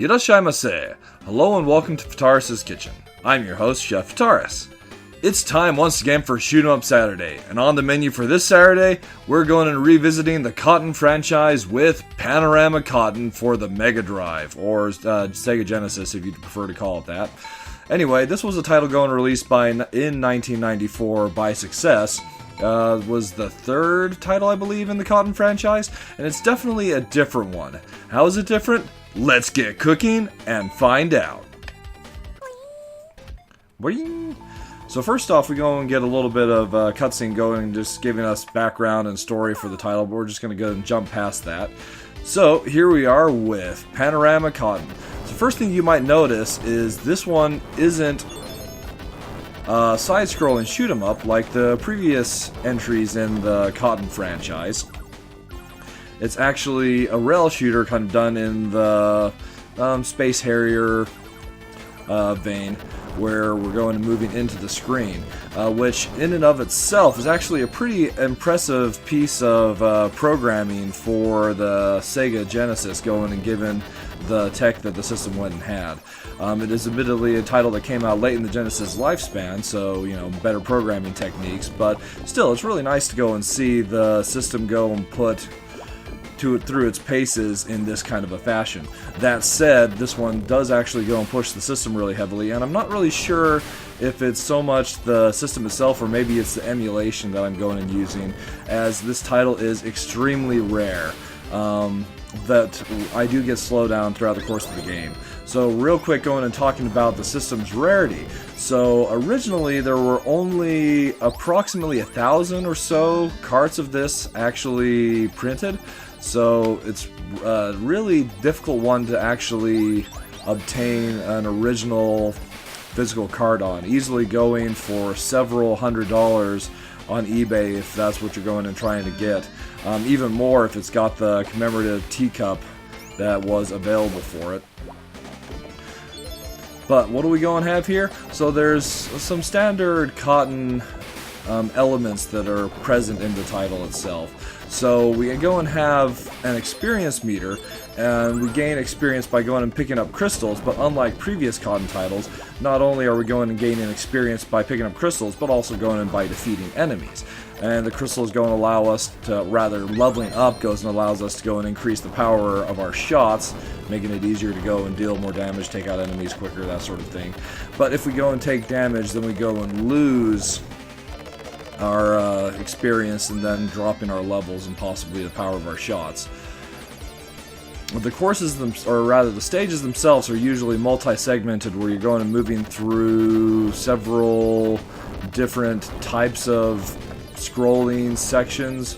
Irashaimase! Hello and welcome to Fitaurus Kitchen. I'm your host, Chef Fitaurus. It's time once again for Shoot 'em Up Saturday, and on the menu for this Saturday, we're going and revisiting the Cotton franchise with Panorama Cotton for the Mega Drive, or Sega Genesis if you'd prefer to call it that. Anyway, this was a title going released in 1994 by Success. Was the third title, I believe, in the Cotton franchise, and it's definitely a different one. How is it different? Let's get cooking and find out. Boing. So first off, we go and get a little bit of cutscene going, just giving us background and story for the title, but we're just going to go and jump past that. So here we are with Panorama Cotton. So first thing you might notice is this one isn't side-scrolling shoot 'em up like the previous entries in the Cotton franchise. It's actually a rail shooter kind of done in the Space Harrier vein, where we're going and moving into the screen, which in and of itself is actually a pretty impressive piece of programming for the Sega Genesis, going and given the tech that the system went and had. It is admittedly a title that came out late in the Genesis lifespan, so, you know, better programming techniques, but still, it's really nice to go and see the system go and put through its paces in this kind of a fashion. That said, this one does actually go and push the system really heavily, and I'm not really sure if it's so much the system itself or maybe it's the emulation that I'm going and using, as this title is extremely rare. That I do get slowed down throughout the course of the game. So real quick, going and talking about the system's rarity. So originally there were only approximately 1,000 or so carts of this actually printed. So it's a really difficult one to actually obtain an original physical card on. Easily going for several $100s on eBay if that's what you're going and trying to get. Even more if it's got the commemorative teacup that was available for it. But what do we go and have here? So there's some standard Cotton elements that are present in the title itself. So we go and have an experience meter, and we gain experience by going and picking up crystals, but unlike previous Cotton titles, not only are we going and gaining experience by picking up crystals, but also going and by defeating enemies. And the crystals go and allow us to, rather leveling up goes and allows us to go and increase the power of our shots, making it easier to go and deal more damage, take out enemies quicker, that sort of thing. But if we go and take damage, then we go and lose our experience and then dropping our levels and possibly the power of our shots. The courses, or rather the stages themselves, are usually multi-segmented, where you're going and moving through several different types of scrolling sections,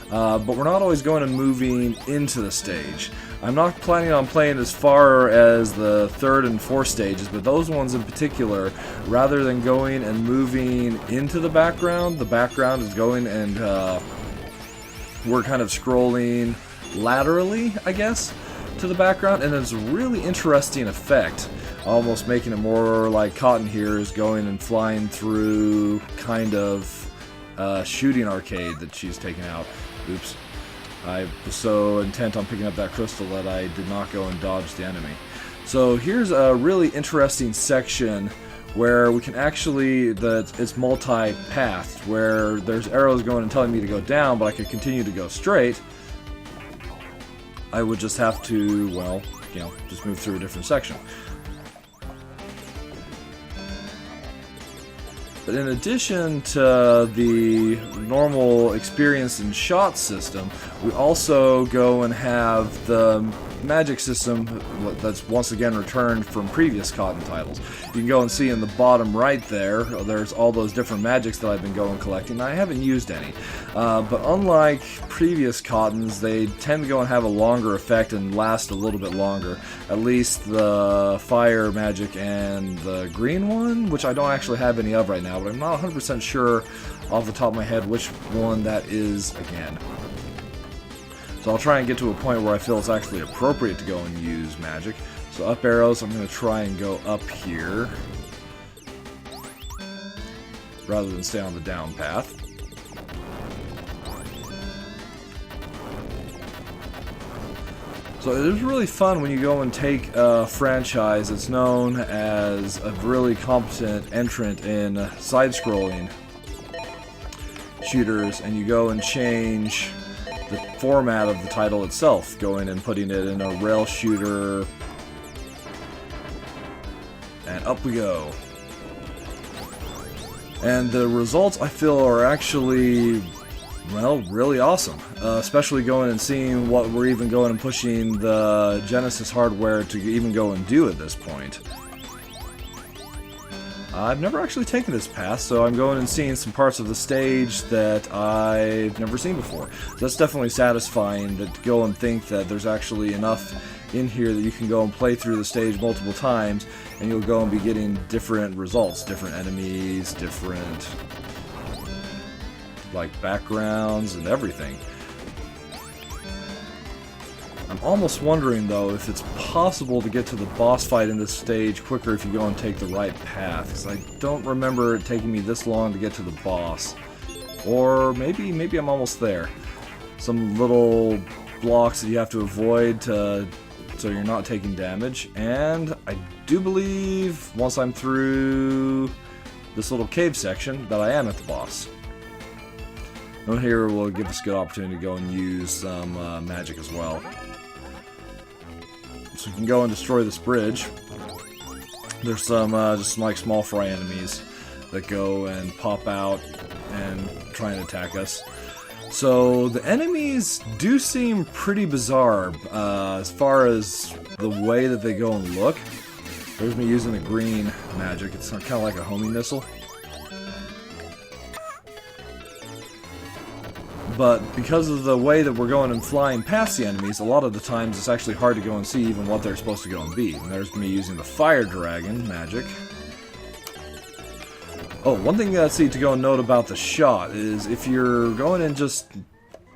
but we're not always going and moving into the stage. I'm not planning on playing as far as the third and fourth stages, but those ones in particular, rather than going and moving into the background is going and we're kind of scrolling laterally, I guess, to the background, and it's a really interesting effect, almost making it more like Cotton here is going and flying through kind of shooting arcade that she's taking out. Oops. I was so intent on picking up that crystal that I did not go and dodge the enemy. So here's a really interesting section where we can actually, it's multi-pathed, where there's arrows going and telling me to go down, but I could continue to go straight. I would just have to, well, you know, just move through a different section. But in addition to the normal experience and shot system, we also go and have the magic system that's once again returned from previous Cotton titles. You can go and see in the bottom right there's all those different magics that I've been going collecting. I haven't used any, but unlike previous Cottons, they tend to go and have a longer effect and last a little bit longer. At least the fire magic and the green one, which I don't actually have any of right now, but I'm not 100% sure off the top of my head which one that is again. So I'll try and get to a point where I feel it's actually appropriate to go and use magic. So up arrows, I'm going to try and go up here rather than stay on the down path. So So it is really fun when you go and take a franchise that's known as a really competent entrant in side-scrolling shooters, and you go and change the format of the title itself, going and putting it in a rail shooter, and up we go. And the results, I feel, are actually, well, really awesome. Especially going and seeing what we're even going and pushing the Genesis hardware to even go and do at this point. I've never actually taken this path, so I'm going and seeing some parts of the stage that I've never seen before. So that's definitely satisfying, that to go and think that there's actually enough in here that you can go and play through the stage multiple times, and you'll go and be getting different results, different enemies, different like backgrounds and everything. I'm almost wondering though if it's possible to get to the boss fight in this stage quicker if you go and take the right path, because I don't remember it taking me this long to get to the boss. Or maybe I'm almost there. Some little blocks that you have to avoid so you're not taking damage, and I do believe once I'm through this little cave section that I am at the boss. And here will give us a good opportunity to go and use some magic as well. So we can go and destroy this bridge. There's some just like small fry enemies that go and pop out and try and attack us. So the enemies do seem pretty bizarre as far as the way that they go and look. There's me using the green magic. It's kind of like a homing missile. But because of the way that we're going and flying past the enemies, a lot of the times it's actually hard to go and see even what they're supposed to go and be. And there's me using the fire dragon magic. Oh, one thing to go and note about the shot is if you're going and just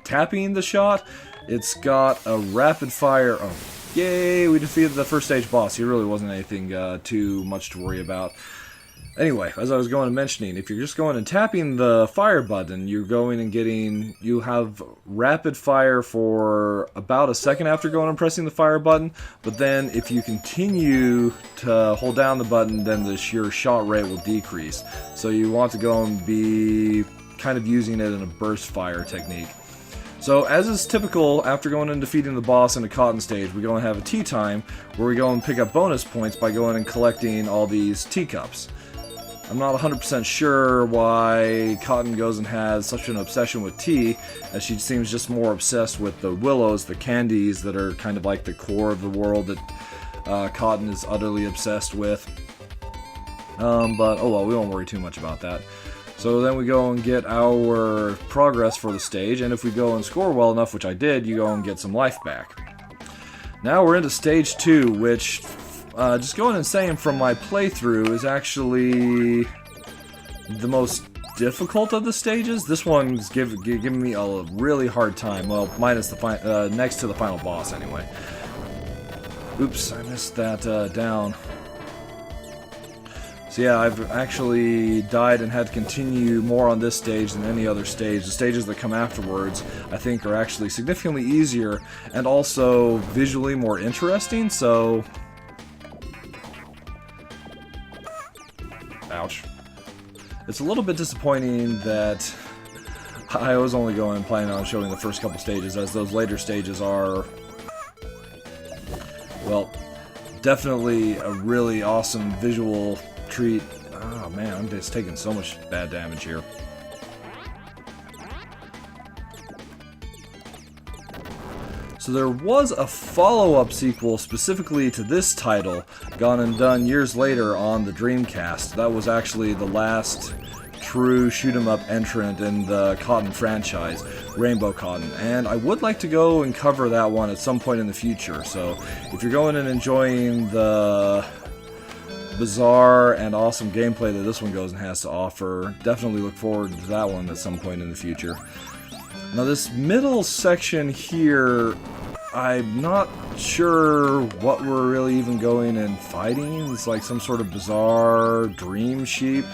tapping the shot, it's got a rapid fire. Oh, yay! We defeated the first stage boss. He really wasn't anything too much to worry about. Anyway, as I was going and mentioning, if you're just going and tapping the fire button, you're going and you have rapid fire for about a second after going and pressing the fire button, but then if you continue to hold down the button, then your shot rate will decrease. So you want to go and be kind of using it in a burst fire technique. So, as is typical, after going and defeating the boss in a Cotton stage, we go and have a tea time, where we go and pick up bonus points by going and collecting all these teacups. I'm not 100% sure why Cotton goes and has such an obsession with tea, as she seems just more obsessed with the willows, the candies that are kind of like the core of the world that Cotton is utterly obsessed with. But, oh well, we won't worry too much about that. So then we go and get our progress for the stage, and if we go and score well enough, which I did, you go and get some life back. Now we're into stage 2, which... just going and saying from my playthrough is actually the most difficult of the stages. This one's giving me a really hard time. Well, minus the next to the final boss anyway. Oops, I missed that down. So yeah, I've actually died and had to continue more on this stage than any other stage. The stages that come afterwards, I think, are actually significantly easier and also visually more interesting, so... Ouch. It's a little bit disappointing that I was only planning on showing the first couple stages, as those later stages are, well, definitely a really awesome visual treat. Oh man, I'm just taking so much bad damage here. So there was a follow-up sequel specifically to this title, gone and done years later on the Dreamcast. That was actually the last true shoot-'em-up entrant in the Cotton franchise, Rainbow Cotton, and I would like to go and cover that one at some point in the future. So if you're going and enjoying the bizarre and awesome gameplay that this one goes and has to offer, definitely look forward to that one at some point in the future. Now this middle section here, I'm not sure what we're really even going and fighting. It's like some sort of bizarre dream sheep.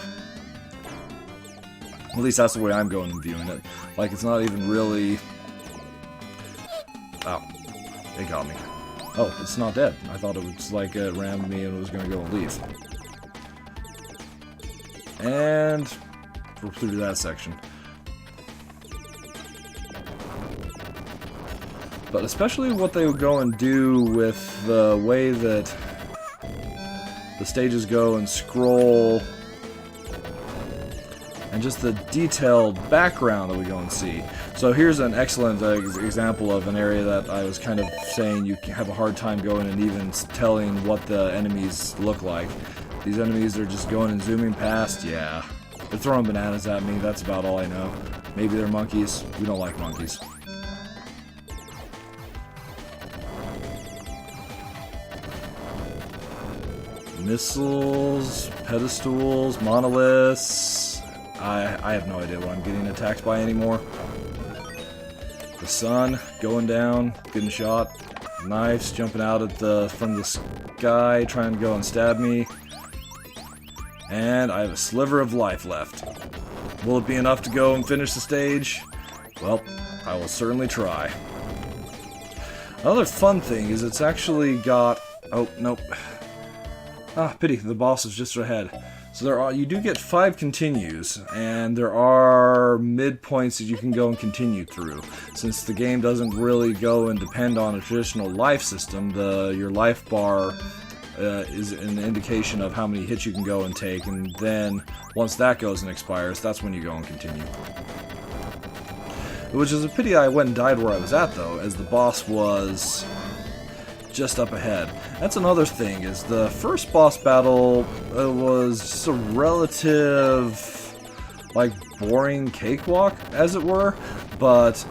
At least that's the way I'm going and viewing it. Like it's not even really... Oh, they got me. Oh, it's not dead. I thought it was like it rammed me and it was going to go and leave. And we're through that section. But especially what they would go and do with the way that the stages go and scroll, and just the detailed background that we go and see. So here's an excellent example of an area that I was kind of saying you have a hard time going and even telling what the enemies look like. These enemies are just going and zooming past. Yeah, they're throwing bananas at me. That's about all I know. Maybe they're monkeys. We don't like monkeys. Missiles, pedestals, monoliths. I have no idea what I'm getting attacked by anymore. The sun going down, getting shot. Knives jumping out at from the sky, trying to go and stab me. And I have a sliver of life left. Will it be enough to go and finish the stage? Well, I will certainly try. Another fun thing is it's actually got... Oh, nope. Ah, pity, the boss is just ahead. So you do get 5 continues, and there are midpoints that you can go and continue through. Since the game doesn't really go and depend on a traditional life system, your life bar is an indication of how many hits you can go and take, and then once that goes and expires, that's when you go and continue. Which is a pity I went and died where I was at, though, as the boss was just up ahead. That's another thing, is the first boss battle was just a relative, like, boring cakewalk, as it were, but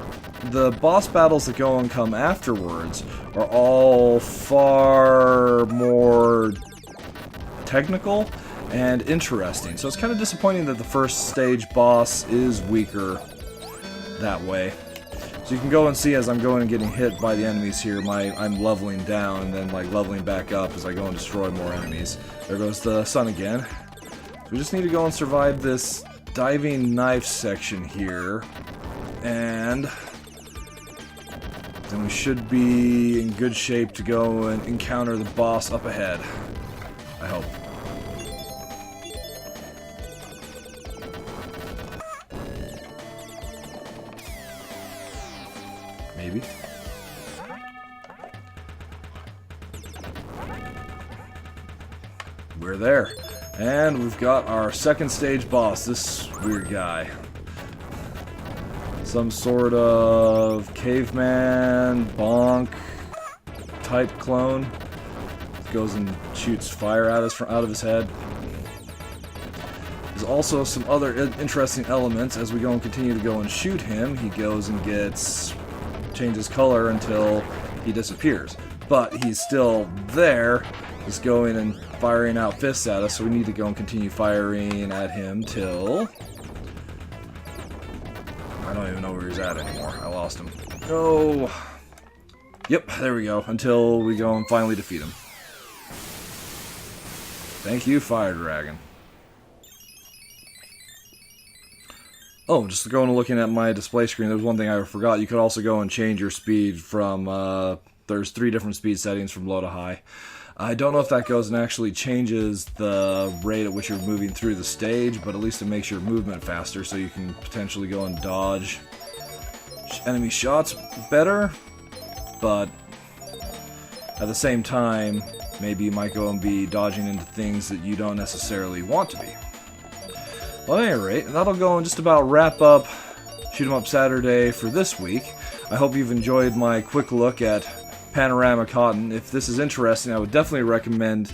the boss battles that go and come afterwards are all far more technical and interesting. So it's kind of disappointing that the first stage boss is weaker that way. So you can go and see as I'm going and getting hit by the enemies here, I'm leveling down and then like leveling back up as I go and destroy more enemies. There goes the sun again. So we just need to go and survive this diving knife section here, and then we should be in good shape to go and encounter the boss up ahead. I hope. Maybe. We're there. And we've got our second stage boss, this weird guy. Some sort of caveman, bonk type clone. Goes and shoots fire at us out of his head. There's also some other interesting elements as we go and continue to go and shoot him. He goes and changes color until he disappears. But he's still there, just going and firing out fists at us, so we need to go and continue firing at him till... I don't even know where he's at anymore. I lost him. Oh! Yep, there we go. Until we go and finally defeat him. Thank you, Fire Dragon. Oh, just going and looking at my display screen, there's one thing I forgot. You could also go and change your speed from, there's 3 different speed settings from low to high. I don't know if that goes and actually changes the rate at which you're moving through the stage, but at least it makes your movement faster, so you can potentially go and dodge enemy shots better. But at the same time, maybe you might go and be dodging into things that you don't necessarily want to be. Well, at any rate, that'll go and just about wrap up Shoot 'em Up Saturday for this week. I hope you've enjoyed my quick look at Panorama Cotton. If this is interesting, I would definitely recommend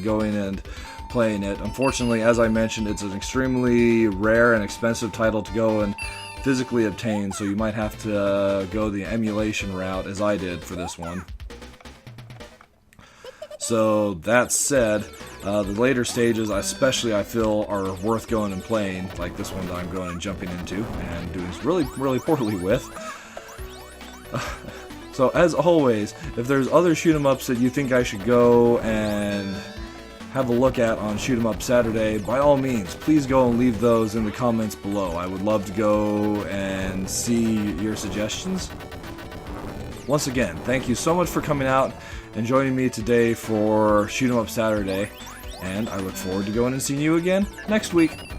going and playing it. Unfortunately, as I mentioned, it's an extremely rare and expensive title to go and physically obtain, so you might have to go the emulation route, as I did for this one. So, that said, the later stages, especially, I feel are worth going and playing, like this one that I'm going and jumping into, and doing really, really poorly with. So, as always, if there's other shoot-em-ups that you think I should go and have a look at on Shoot 'em Up Saturday, by all means, please go and leave those in the comments below. I would love to go and see your suggestions. once again, thank you so much for coming out and joining me today for Shoot 'em Up Saturday, and I look forward to going and seeing you again next week.